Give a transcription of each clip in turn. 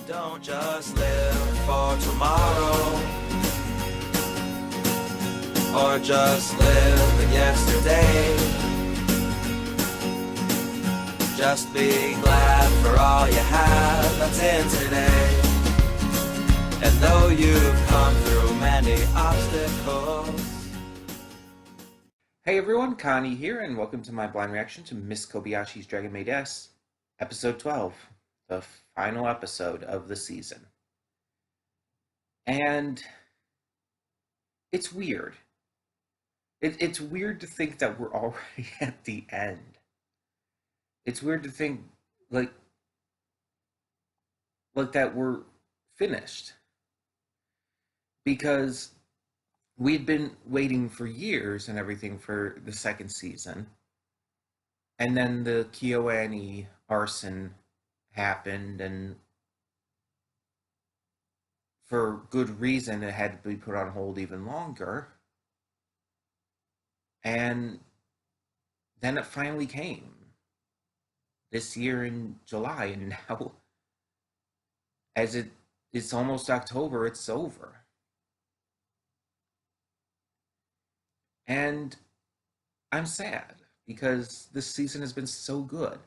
Don't just live for tomorrow, or just live in yesterday. Just be glad for all you have that's in today. And though you've come through many obstacles. Hey everyone, Connie here, and welcome to my blind reaction to Miss Kobayashi's Dragon Maid S, Episode 12, the final episode of the season. And it's weird. It's weird to think that we're already at the end. It's weird to think like that we're finished. Because we'd been waiting for years and everything for the second season. And then the KyoAni arson happened, and for good reason it had to be put on hold even longer. And then it finally came this year in July, and now as it's almost October, it's over. And I'm sad because this season has been so good.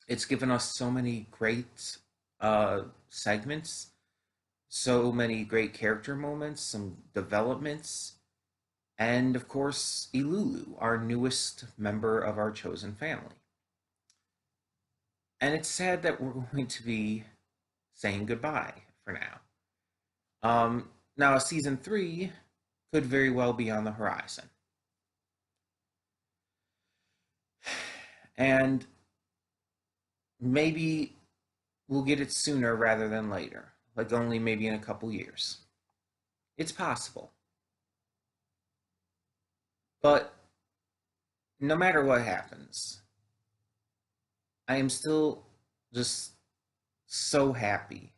It's given us so many great segments, so many great character moments, some developments, and of course, Ilulu, our newest member of our chosen family. And it's sad that we're going to be saying goodbye for now. Now, season 3 could very well be on the horizon. And maybe we'll get it sooner rather than later, like only maybe in a couple years. It's possible. But no matter what happens, I am still just so happy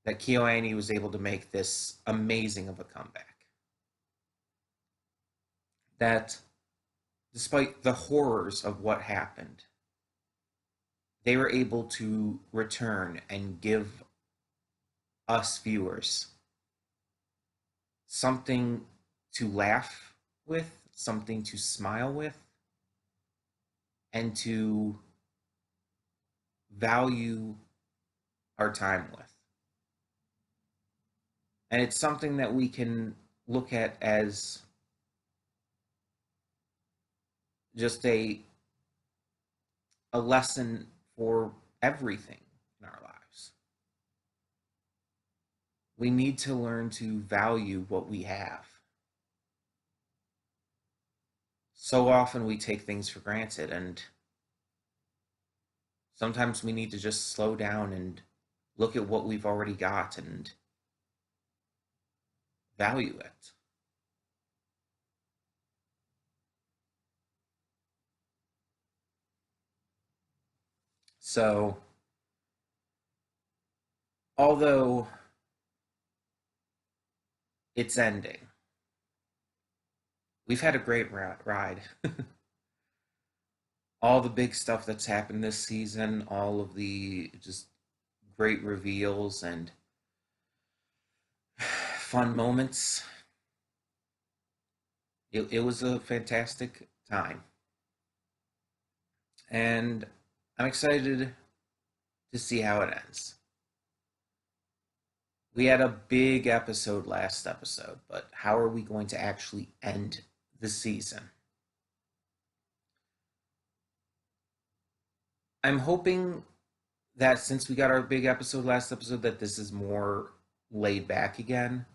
that KyoAni was able to make this amazing of a comeback. That despite the horrors of what happened, they were able to return and give us viewers something to laugh with, something to smile with, and to value our time with. And it's something that we can look at as just a lesson for everything in our lives. We need to learn to value what we have. So often we take things for granted, and sometimes we need to just slow down and look at what we've already got and value it. So, although it's ending, we've had a great ride. All the big stuff that's happened this season, all of the just great reveals and fun moments. It was a fantastic time. And I'm excited to see how it ends. We had a big episode last episode, but how are we going to actually end the season? I'm hoping that since we got our big episode last episode, that this is more laid back again.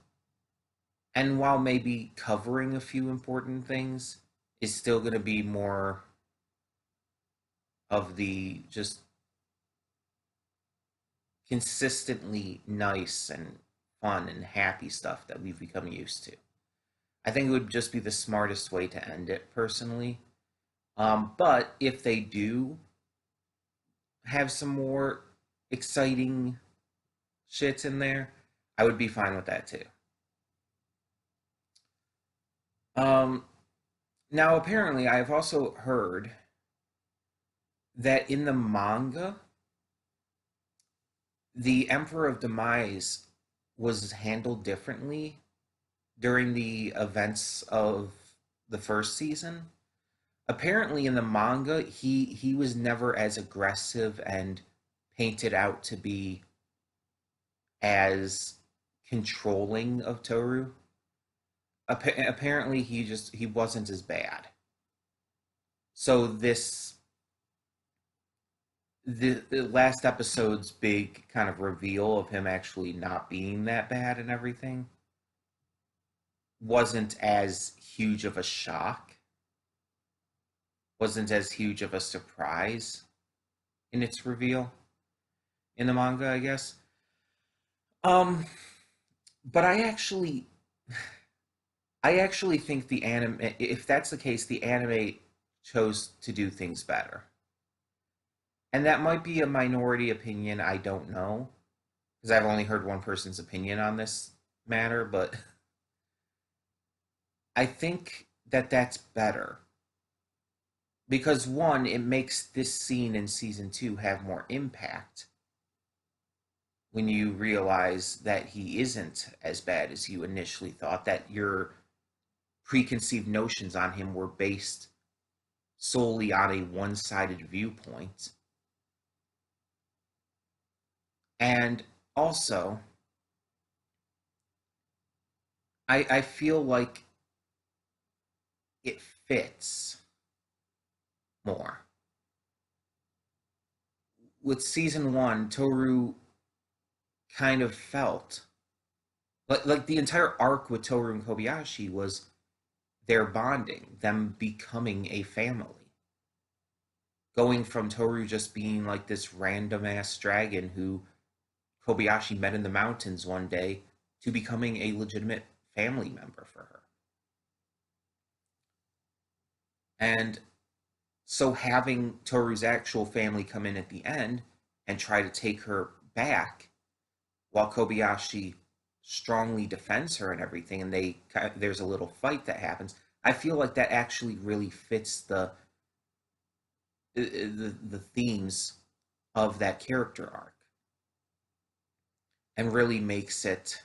And while maybe covering a few important things, is still going to be more of the just consistently nice and fun and happy stuff that we've become used to. I think it would just be the smartest way to end it, personally. But if they do have some more exciting shits in there, I would be fine with that too. Now, apparently, I've also heard that in the manga, the Emperor of Demise was handled differently during the events of the first season. Apparently, in the manga, he was never as aggressive and painted out to be as controlling of Toru. Apparently, he wasn't as bad. So the last episode's big kind of reveal of him actually not being that bad and everything wasn't as huge of a shock, wasn't as huge of a surprise in its reveal in the manga, I guess. Um, but I actually think the anime, if that's the case, the anime chose to do things better. And that might be a minority opinion, I don't know, because I've only heard one person's opinion on this matter, but I think that that's better. Because one, it makes this scene in season 2 have more impact when you realize that he isn't as bad as you initially thought, that your preconceived notions on him were based solely on a one sided viewpoint. And also, I feel like it fits more. With season 1, Toru kind of felt like the entire arc with Toru and Kobayashi was their bonding, them becoming a family. Going from Toru just being like this random ass dragon who Kobayashi met in the mountains one day to becoming a legitimate family member for her. And so having Toru's actual family come in at the end and try to take her back while Kobayashi strongly defends her and everything, and there's a little fight that happens. I feel like that actually really fits the themes of that character arc and really makes it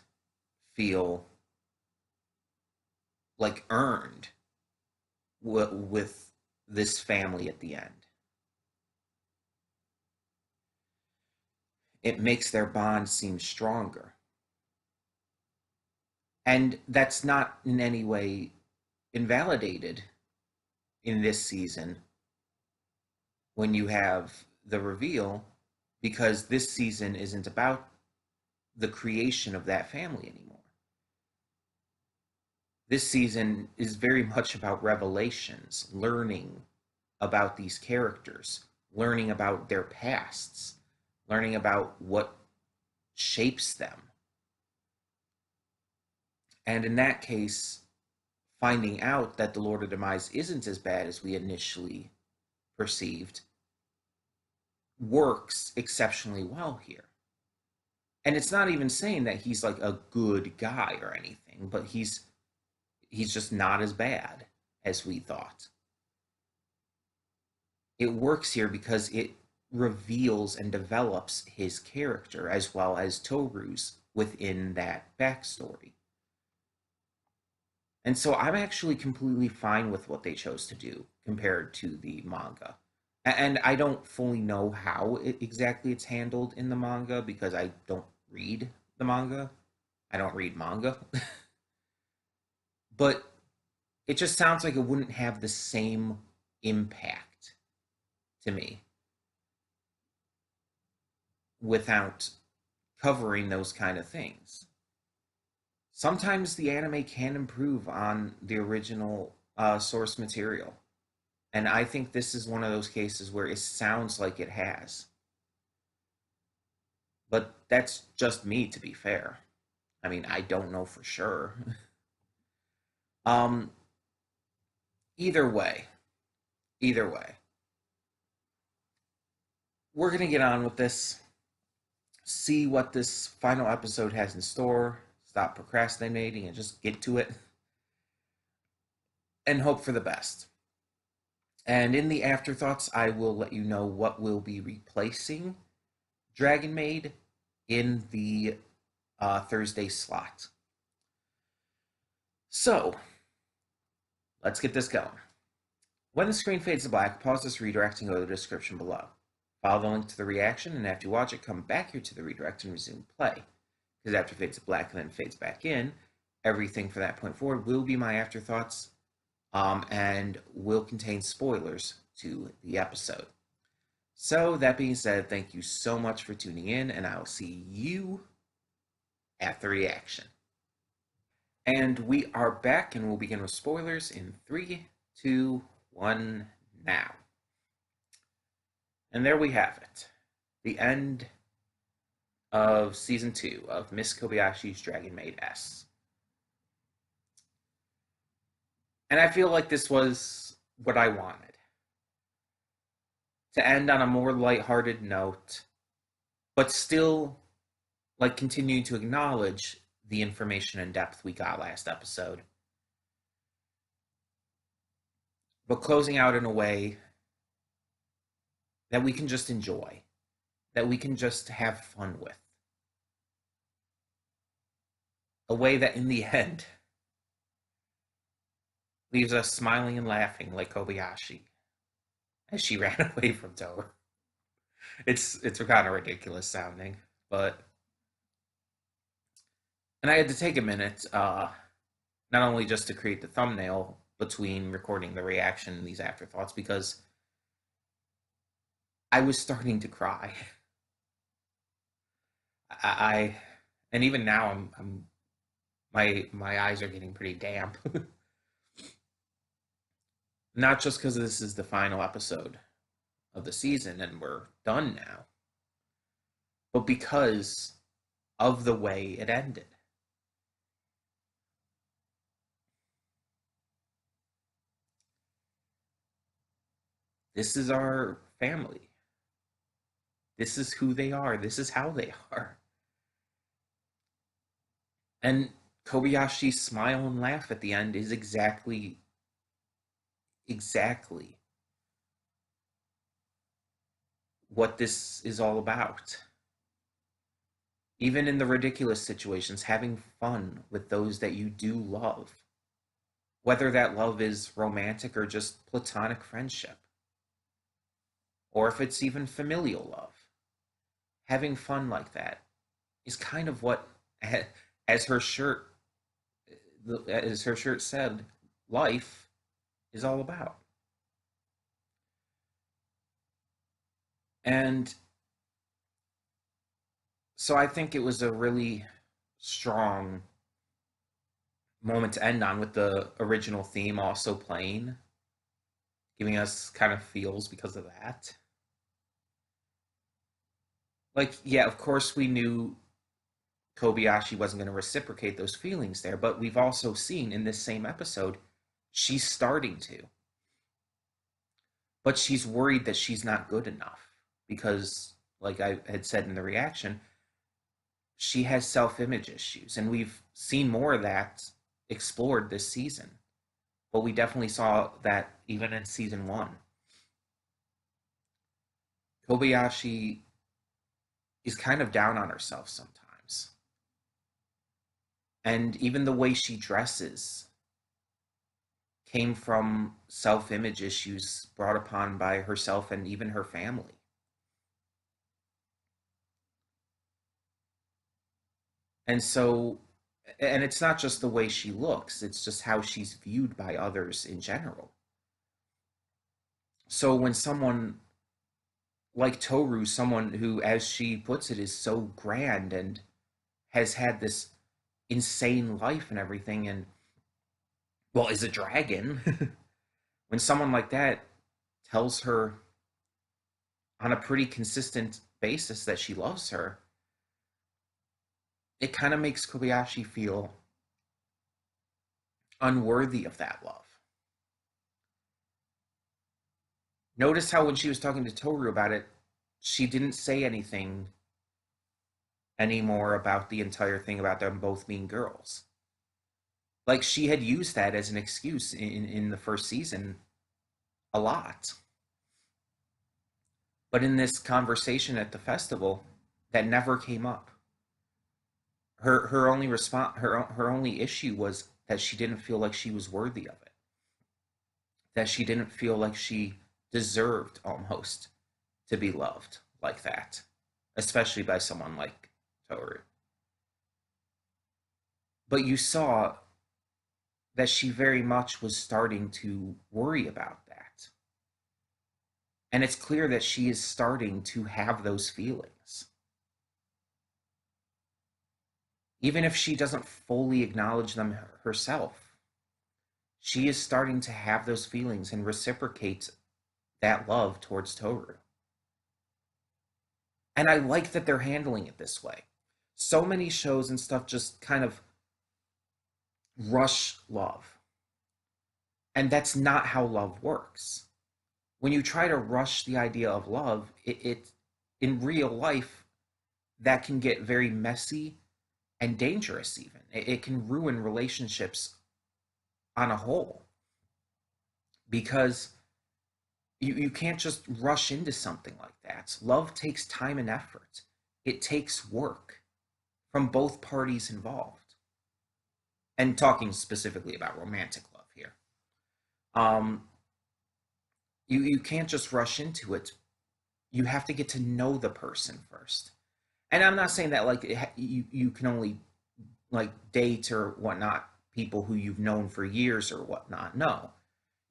feel like earned with this family at the end. It makes their bond seem stronger. And that's not in any way invalidated in this season when you have the reveal, because this season isn't about the creation of that family anymore. This season is very much about revelations, learning about these characters, learning about their pasts, learning about what shapes them. And in that case, finding out that the Lord of Demise isn't as bad as we initially perceived works exceptionally well here. And it's not even saying that he's like a good guy or anything, but he's just not as bad as we thought. It works here because it reveals and develops his character as well as Toru's within that backstory. And so I'm actually completely fine with what they chose to do compared to the manga. And I don't fully know how exactly it's handled in the manga because I don't read the manga. I don't read manga. But it just sounds like it wouldn't have the same impact to me without covering those kind of things. Sometimes the anime can improve on the original source material. And I think this is one of those cases where it sounds like it has. But that's just me, to be fair. I mean, I don't know for sure. um, either way, either way, we're going to get on with this, see what this final episode has in store, stop procrastinating and just get to it, and hope for the best. And in the afterthoughts, I will let you know what will be replacing Dragon Maid in the Thursday slot. So, let's get this going. When the screen fades to black, pause this redirect and go to the description below. Follow the link to the reaction, and after you watch it, come back here to the redirect and resume play. Because after it fades to black and then fades back in, everything from that point forward will be my afterthoughts and will contain spoilers to the episode. So, that being said, thank you so much for tuning in, and I'll see you at the reaction. And we are back, and we'll begin with spoilers in 3, 2, 1, now. And there we have it. The end of Season 2 of Miss Kobayashi's Dragon Maid S. And I feel like this was what I wanted. To end on a more lighthearted note, but still, like, continuing to acknowledge the information and depth we got last episode. But closing out in a way that we can just enjoy, that we can just have fun with. A way that, in the end, leaves us smiling and laughing like Kobayashi as she ran away from Toru. It's kind of ridiculous sounding, but... And I had to take a minute, not only just to create the thumbnail between recording the reaction and these afterthoughts, because I was starting to cry. And even now my eyes are getting pretty damp. Not just because this is the final episode of the season and we're done now, but because of the way it ended. This is our family. This is who they are. This is how they are. And Kobayashi's smile and laugh at the end is exactly what this is all about. Even in the ridiculous situations, having fun with those that you do love. Whether that love is romantic or just platonic friendship. Or if it's even familial love. Having fun like that is kind of what, as her shirt said, life is all about. And so I think it was a really strong moment to end on, with the original theme also playing, giving us kind of feels because of that. Like, yeah, of course we knew Kobayashi wasn't going to reciprocate those feelings there, but we've also seen in this same episode, she's starting to. But she's worried that she's not good enough because, like I had said in the reaction, she has self-image issues, and we've seen more of that explored this season. But we definitely saw that even in Season 1. Kobayashi is kind of down on herself sometimes. And even the way she dresses came from self-image issues brought upon by herself and even her family. And so, and it's not just the way she looks, it's just how she's viewed by others in general. So when someone like Toru, someone who, as she puts it, is so grand and has had this insane life and everything, and, well, is a dragon, when someone like that tells her on a pretty consistent basis that she loves her, it kind of makes Kobayashi feel unworthy of that love. Notice how when she was talking to Toru about it, she didn't say anything anymore about the entire thing about them both being girls. Like, she had used that as an excuse in the first season a lot. But in this conversation at the festival, that never came up. Her only response, her only issue was that she didn't feel like she was worthy of it, that she didn't feel like she deserved almost to be loved like that, especially by someone like Toru. But you saw that she very much was starting to worry about that. And it's clear that she is starting to have those feelings. Even if she doesn't fully acknowledge them herself, she is starting to have those feelings and reciprocate that love towards Toru. And I like that they're handling it this way. So many shows and stuff just kind of rush love. And that's not how love works. When you try to rush the idea of love, it in real life, that can get very messy and dangerous even. It can ruin relationships on a whole because you can't just rush into something like that. Love takes time and effort. It takes work from both parties involved. And talking specifically about romantic love here. Um, you can't just rush into it. You have to get to know the person first. And I'm not saying that like you can only like date or whatnot people who you've known for years or whatnot. No,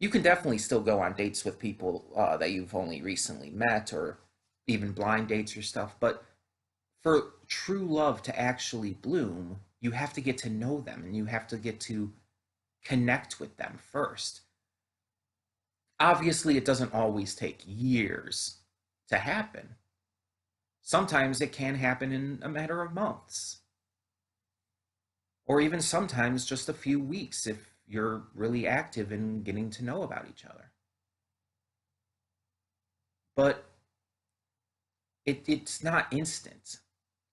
you can definitely still go on dates with people that you've only recently met or even blind dates or stuff. But for true love to actually bloom, you have to get to know them and you have to get to connect with them first. Obviously, it doesn't always take years to happen. Sometimes it can happen in a matter of months, or even sometimes just a few weeks if you're really active in getting to know about each other. But it's not instant.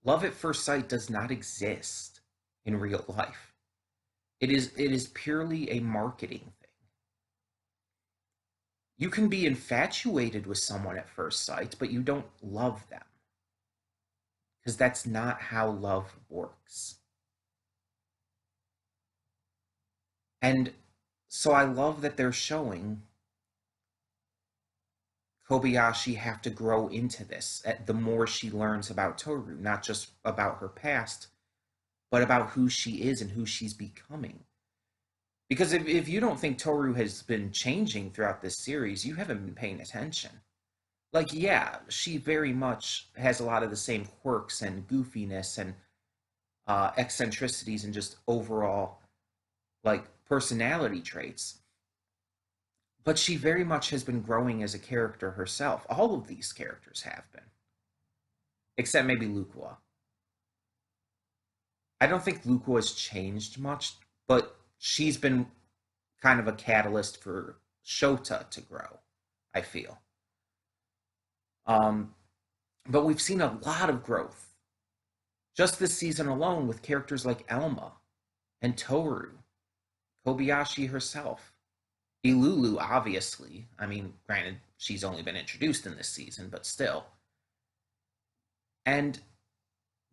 Love at first sight does not exist in real life. It is purely a marketing thing. You can be infatuated with someone at first sight, but you don't love them because that's not how love works. And so I love that they're showing Kobayashi have to grow into this the more she learns about Toru, not just about her past, but about who she is and who she's becoming. Because if you don't think Toru has been changing throughout this series, you haven't been paying attention. Like, yeah, she very much has a lot of the same quirks and goofiness and eccentricities and just overall, like, personality traits. But she very much has been growing as a character herself. All of these characters have been, except maybe Lukua. I don't think Lukua has changed much, but she's been kind of a catalyst for Shota to grow, I feel. Um, but we've seen a lot of growth just this season alone with characters like Elma and Toru, Kobayashi herself, Ilulu, obviously. I mean, granted, she's only been introduced in this season, but still. And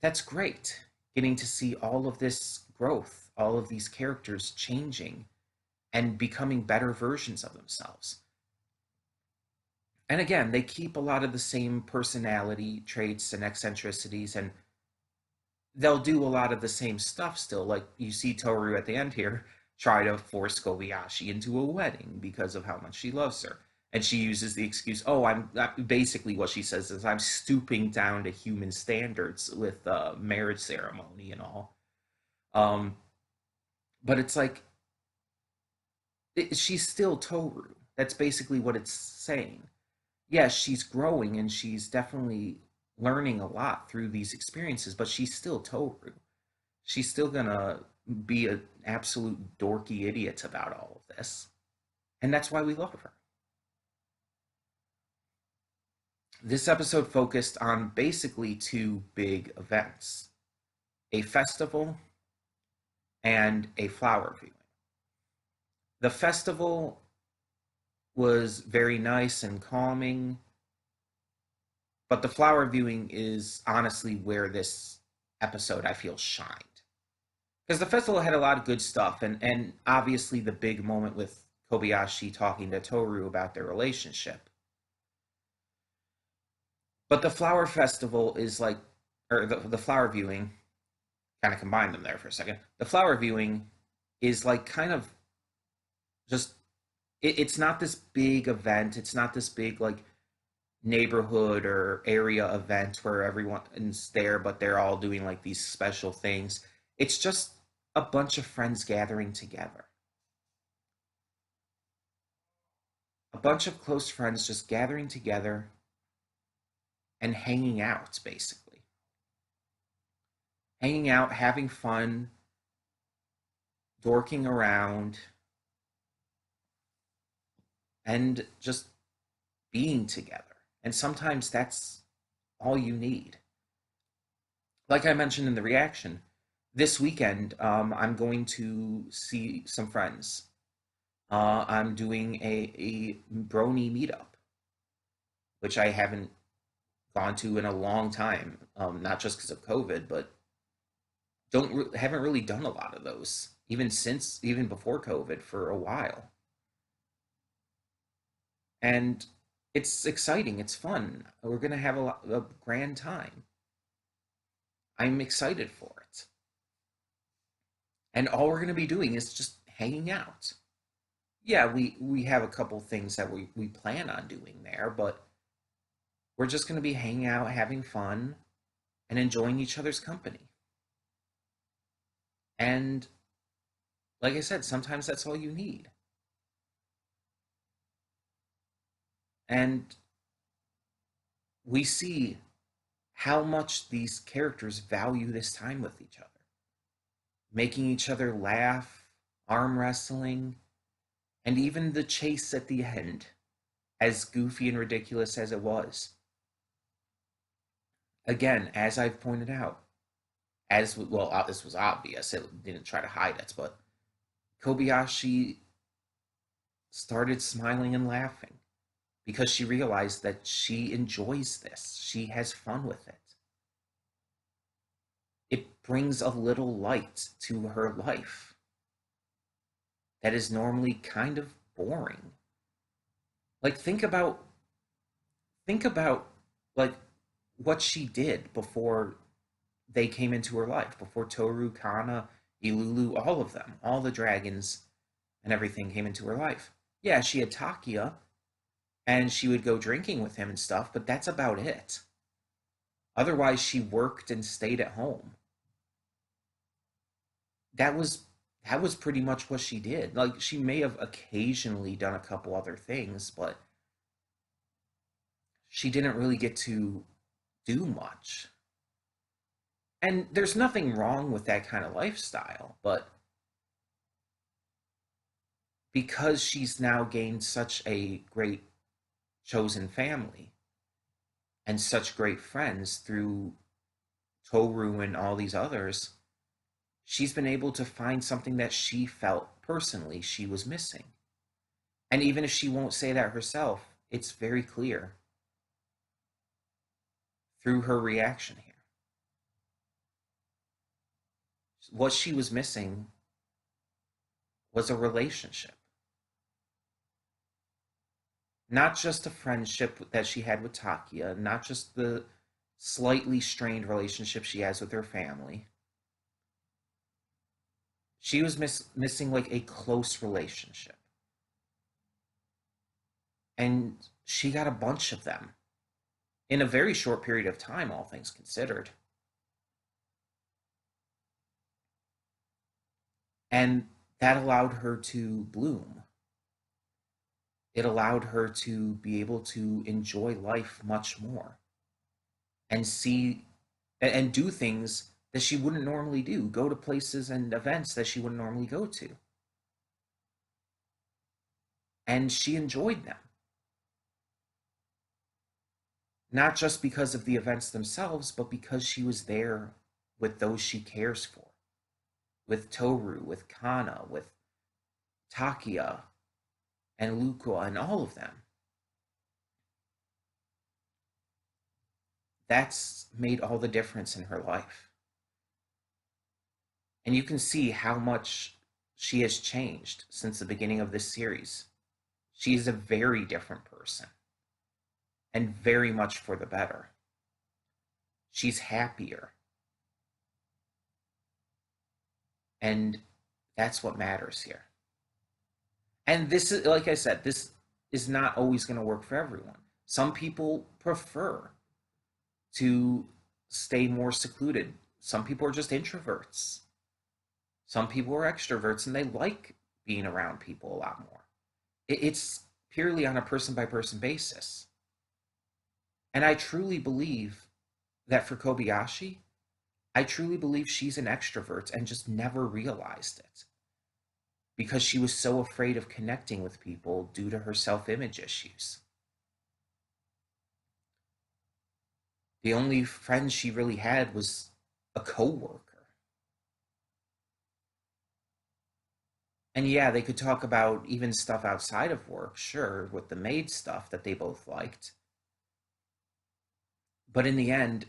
that's great, getting to see all of this growth, all of these characters changing and becoming better versions of themselves. And again, they keep a lot of the same personality traits and eccentricities, and they'll do a lot of the same stuff still. Like you see Toru at the end here try to force Kobayashi into a wedding because of how much she loves her. And she uses the excuse, oh, I'm basically what she says is I'm stooping down to human standards with marriage ceremony and all. Um, but it's like, she's still Toru. That's basically what it's saying. Yes, she's growing and she's definitely learning a lot through these experiences, but she's still Toru. She's still gonna be an absolute dorky idiot about all of this. And that's why we love her. This episode focused on basically two big events: a festival and a flower viewing. The festival was very nice and calming, but the flower viewing is honestly where this episode I feel shined. because the festival had a lot of good stuff, and obviously the big moment with Kobayashi talking to Toru about their relationship. But the flower festival is like, or the flower viewing, kind of combined them there for a second. The flower viewing is like kind of just, it's not this big event. It's not this big like neighborhood or area event where everyone's there, but they're all doing like these special things. It's just a bunch of friends gathering together. A bunch of close friends just gathering together and hanging out, basically. Hanging out, having fun, dorking around, and just being together. And sometimes that's all you need. Like I mentioned in the reaction, this weekend I'm going to see some friends. I'm doing a brony meetup, which I haven't gone to in a long time. Not just because of COVID, but haven't really done a lot of those even before COVID for a while. And it's exciting. It's fun. We're gonna have a grand time. I'm excited for it. And all we're gonna be doing is just hanging out. Yeah, we have a couple things that we plan on doing there, but we're just gonna be hanging out, having fun, and enjoying each other's company. And like I said, sometimes that's all you need. And we see how much these characters value this time with each other, making each other laugh, arm wrestling, and even the chase at the end, as goofy and ridiculous as it was. Again, as I've pointed out, as well, this was obvious, it didn't try to hide it, but Kobayashi started smiling and laughing because she realized that she enjoys this. She has fun with it. It brings a little light to her life that is normally kind of boring. Like think about like what she did before they came into her life, before Toru, Kana, Ilulu, all of them, all the dragons and everything came into her life. Yeah, she had Takia and she would go drinking with him and stuff, but that's about it. Otherwise, she worked and stayed at home. That was that was pretty much what she did. Like she may have occasionally done a couple other things, but she didn't really get to do much. And there's nothing wrong with that kind of lifestyle, but because she's now gained such a great chosen family and such great friends through Toru and all these others, she's been able to find something that she felt personally she was missing. And even if she won't say that herself, it's very clear through her reaction here. What she was missing was a relationship, not just a friendship that she had with Takia, not just the slightly strained relationship she has with her family. She was missing like a close relationship. And she got a bunch of them in a very short period of time, all things considered. And that allowed her to bloom. It allowed her to be able to enjoy life much more and see and do things that she wouldn't normally do, go to places and events that she wouldn't normally go to. And she enjoyed them. Not just because of the events themselves, but because she was there with those she cares for. With Toru, with Kana, with Takia, and Lukua, and all of them. That's made all the difference in her life. And you can see how much she has changed since the beginning of this series. She is a very different person and very much for the better. She's happier. And that's what matters here. And this is, like I said, this is not always going to work for everyone. Some people prefer to stay more secluded. Some people are just introverts. Some people are extroverts and they like being around people a lot more. It's purely on a person by person basis. And I truly believe that for Kobayashi, I truly believe she's an extrovert and just never realized it because she was so afraid of connecting with people due to her self image issues. The only friend she really had was a coworker. And yeah, they could talk about even stuff outside of work, sure, with the Maid stuff that they both liked. But in the end,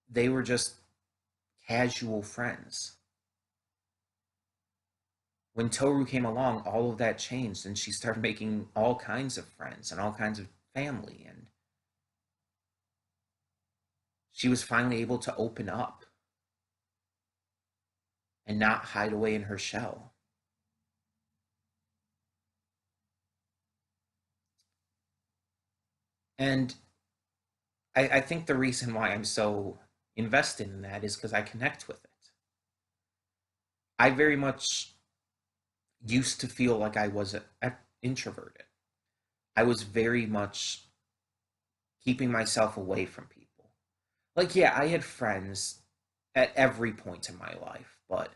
they were just casual friends. When Toru came along, all of that changed and she started making all kinds of friends and all kinds of family. And she was finally able to open up and not hide away in her shell. And I think the reason why I'm so invested in that is because I connect with it. I very much used to feel like I was introverted. I was very much keeping myself away from people. Like, yeah, I had friends at every point in my life, but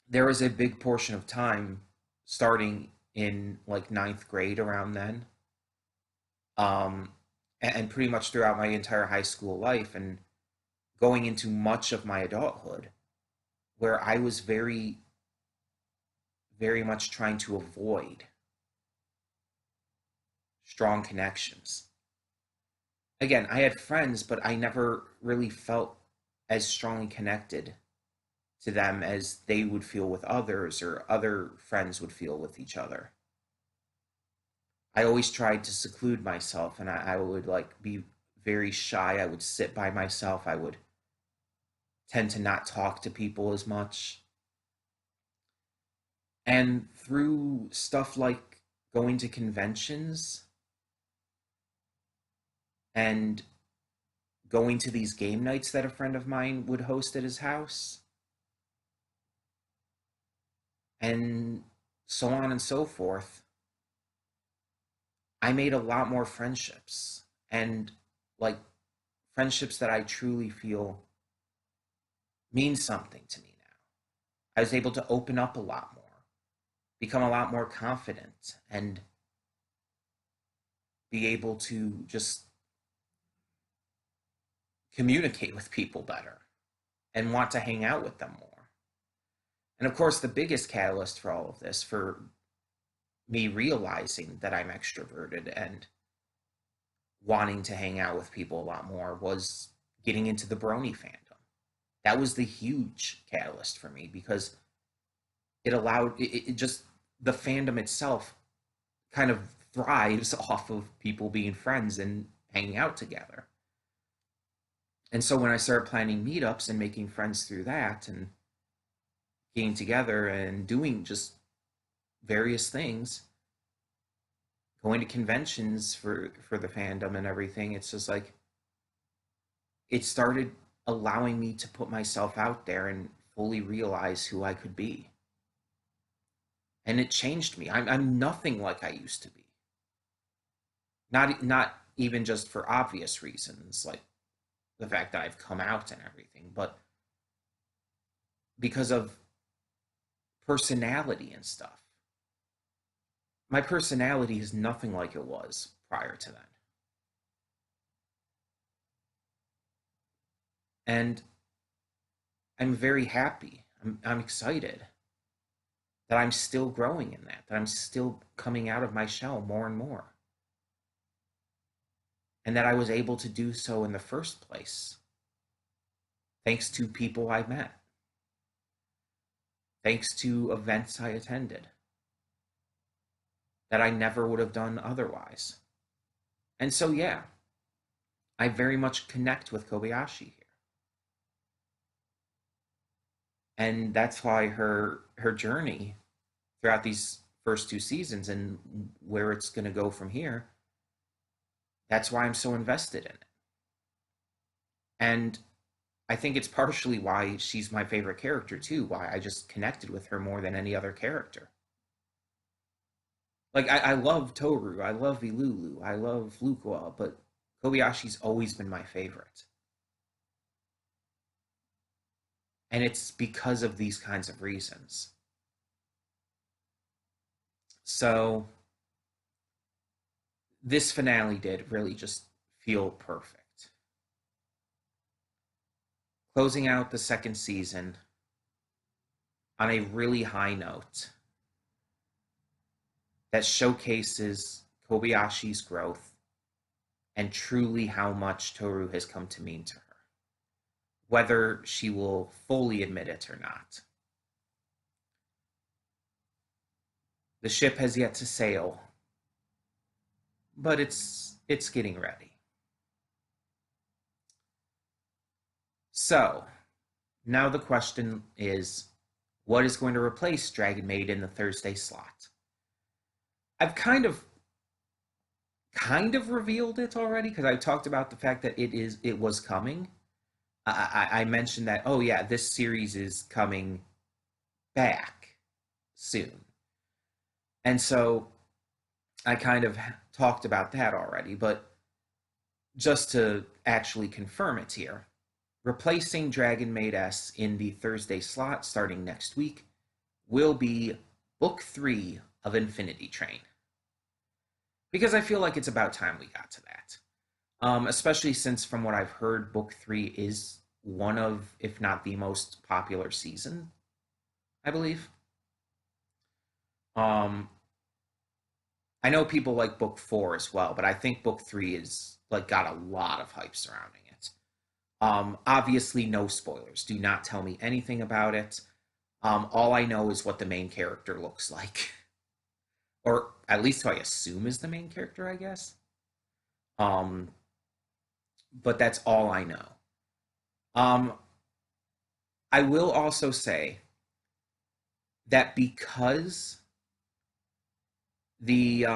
there was a big portion of time starting in like ninth grade around then, um, and pretty much throughout my entire high school life and going into much of my adulthood, where I was very, very much trying to avoid strong connections. Again, I had friends, but I never really felt as strongly connected to them as they would feel with others or other friends would feel with each other. I always tried to seclude myself and I would like be very shy. I would sit by myself. I would tend to not talk to people as much. And through stuff like going to conventions and going to these game nights that a friend of mine would host at his house, and so on and so forth, I made a lot more friendships and like friendships that I truly feel mean something to me now. I was able to open up a lot more, become a lot more confident, and be able to just communicate with people better and want to hang out with them more. And of course, the biggest catalyst for all of this, for me realizing that I'm extroverted and wanting to hang out with people a lot more, was getting into the Brony fandom. That was the huge catalyst for me because it allowed it just the fandom itself kind of thrives off of people being friends and hanging out together. And so when I started planning meetups and making friends through that and getting together and doing just various things, going to conventions for the fandom and everything, it's just like it started allowing me to put myself out there and fully realize who I could be. And it changed me. I'm nothing like I used to be. Not even just for obvious reasons, like the fact that I've come out and everything, but because of personality and stuff. My personality is nothing like it was prior to that. And I'm very happy. I'm excited that I'm still growing in that I'm still coming out of my shell more and more. And that I was able to do so in the first place. thanks to people I met, thanks to events I attended that I never would have done otherwise. And so, yeah, I very much connect with Kobayashi here. And that's why her journey throughout these first two seasons and where it's going to go from here, that's why I'm so invested in it. And I think it's partially why she's my favorite character too, why I just connected with her more than any other character. Like I love Toru, I love Ilulu, I love Lukua, but Kobayashi's always been my favorite. And it's because of these kinds of reasons. So this finale did really just feel perfect. Closing out the second season on a really high note that showcases Kobayashi's growth and truly how much Toru has come to mean to her, whether she will fully admit it or not. The ship has yet to sail, but it's getting ready. So, now the question is, what is going to replace Dragon Maid in the Thursday slot? I've kind of revealed it already because I talked about the fact that it was coming. I mentioned that, oh yeah, this series is coming back soon. And so I kind of talked about that already, but just to actually confirm it here, replacing Dragon Maid S in the Thursday slot starting next week will be Book 3 of Infinity Train. Because I feel like it's about time we got to that. Especially since, from what I've heard, Book 3 is one of, if not the most popular season, I believe. I know people like Book 4 as well, but I think Book 3 is like got a lot of hype surrounding it. Obviously, no spoilers. Do not tell me anything about it. All I know is what the main character looks like. Or at least who I assume is the main character, I guess. Um, but that's all I know. Um, I will also say that because the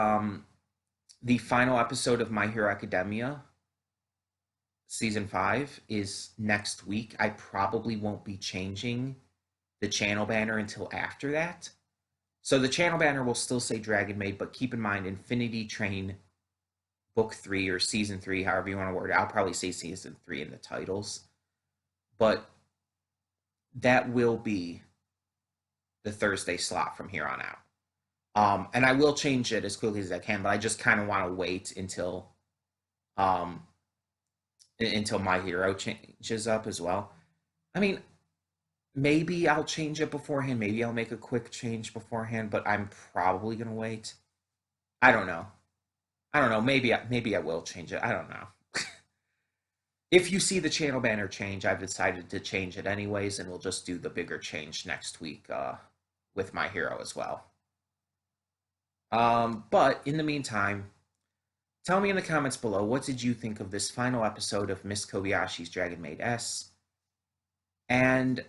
final episode of My Hero Academia season 5 is next week, I probably won't be changing the channel banner until after that. So the channel banner will still say Dragon Maid, but keep in mind Infinity Train Book 3 or Season 3, however you want to word it. I'll probably say Season 3 in the titles. But that will be the Thursday slot from here on out. And I will change it as quickly as I can, but I just kind of want to wait until My Hero changes up as well. I mean, maybe I'll change it beforehand. Maybe I'll make a quick change beforehand, but I'm probably gonna wait. I don't know. I don't know. Maybe I will change it. I don't know. If you see the channel banner change, I've decided to change it anyways, and we'll just do the bigger change next week with My Hero as well. But in the meantime, tell me in the comments below, what did you think of this final episode of Miss Kobayashi's Dragon Maid S? And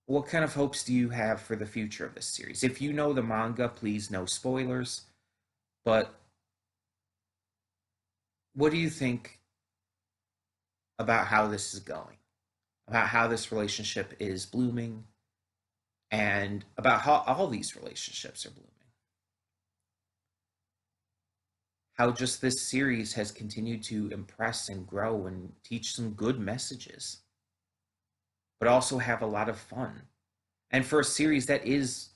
what kind of hopes do you have for the future of this series? If you know the manga, please no spoilers. But what do you think about how this is going? About how this relationship is blooming? And about how all these relationships are blooming? How just this series has continued to impress and grow and teach some good messages, but also have a lot of fun. And for a series that is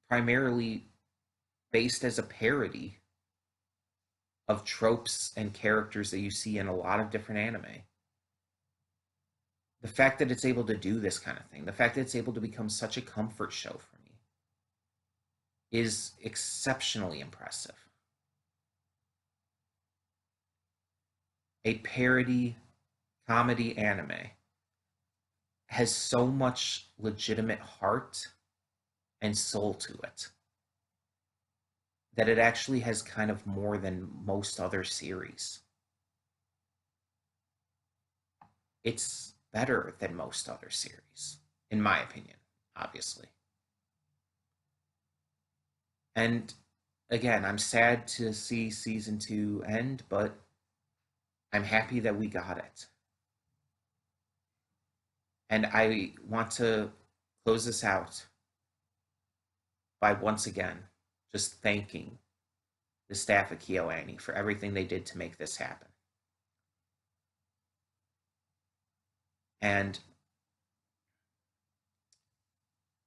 primarily based as a parody of tropes and characters that you see in a lot of different anime. The fact that it's able to do this kind of thing, the fact that it's able to become such a comfort show for me, is exceptionally impressive. A parody comedy anime has so much legitimate heart and soul to it that it actually has kind of more than most other series. It's better than most other series, in my opinion, obviously. And again, I'm sad to see season 2 end, but I'm happy that we got it. And I want to close this out by once again just thanking the staff at KyoAni for everything they did to make this happen. And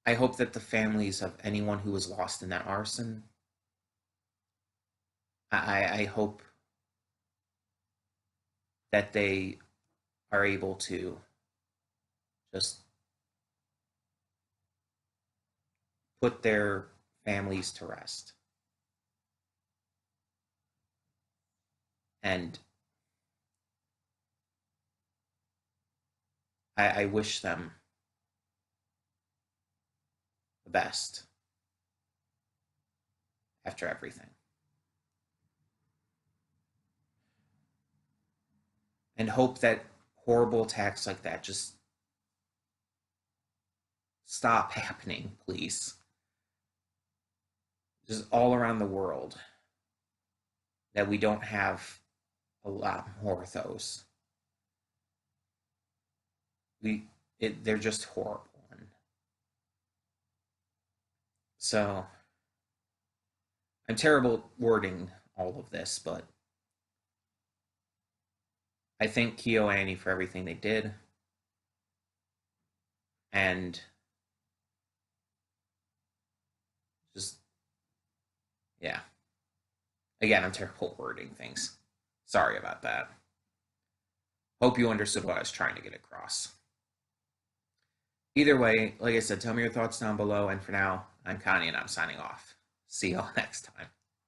I hope that the families of anyone who was lost in that arson, I hope that they are able to just put their families to rest. And I wish them the best after everything. And hope that horrible attacks like that just stop happening, please. Just all around the world. That we don't have a lot more of those. They're just horrible. So I'm terrible wording all of this, but I thank KyoAni for everything they did. And just, yeah. Again, I'm terrible wording things. Sorry about that. Hope you understood what I was trying to get across. Either way, like I said, tell me your thoughts down below. And for now, I'm Connie and I'm signing off. See y'all next time.